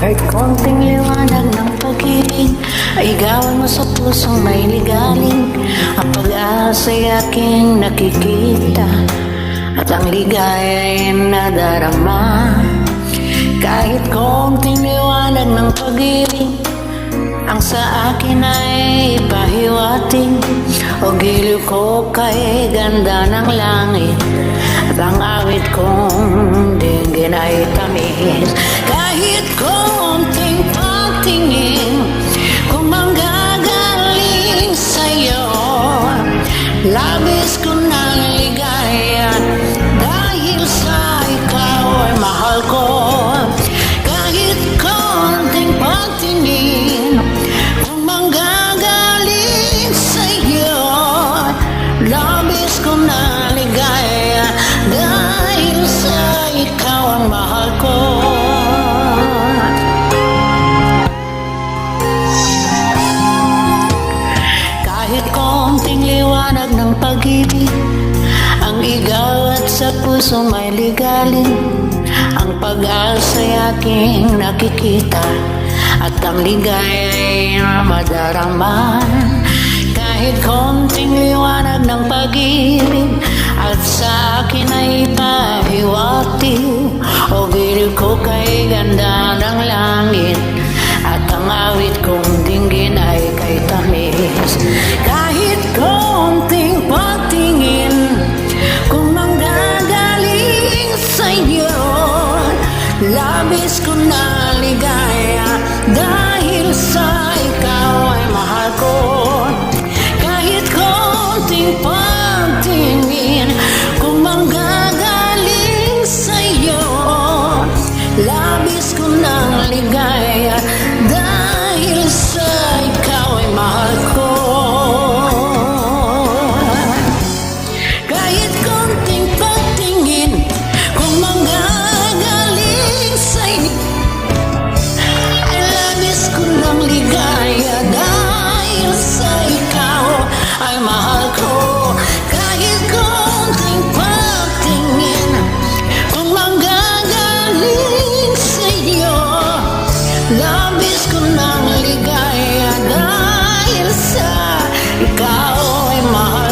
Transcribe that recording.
Kahit konting liwanag ng pag-ibig ay gawan mo sa pusong may ligaling. Ang pag-asa'y aking nakikita at ang ligaya ay nadarama. Kahit konting liwanag ng pag-ibig ang sa akin ay pahiwating. O giliw ko kay ganda ng langit at ang awit kong dinggin ay tamis. Kahit konting patingin kung manggagaling sa'yo, labis ko ng ligaya dahil sa ikaw ay mahal ko. Kahit konting patingin kung manggagaling sa'yo, labis ko ng ligaya dahil sa ikaw ang mahal ko. Kahit konting liwanag ng pag-ibig ang igawat sa puso may ligaling. Ang pag-asa'y aking nakikita at ang ligaya ay madarama. Kahit konting liwanag ng pag-ibig at sa akin ay pahiwati. O giliw ko kay ganda ng langit at ang awit kong dinggin ay kay tamis. Kahit konting patingin kung manggagaling sa'yo, labis ko na ligaya dahil sa ikaw ay mahal ko. Kahit konting patingin kung manggagaling sa'yo, labis ko ng ligaya dahil sa ikaw ay mahal ko. Kahit konting patingin kung manggagaling sa'yo, ay labis ko ng ligaya dahil sa ikaw ay mahal ko. Kahit konting patingin kung manggagaling sa'yo, labis ko ng ligaya dahil sa ikaw ay mahal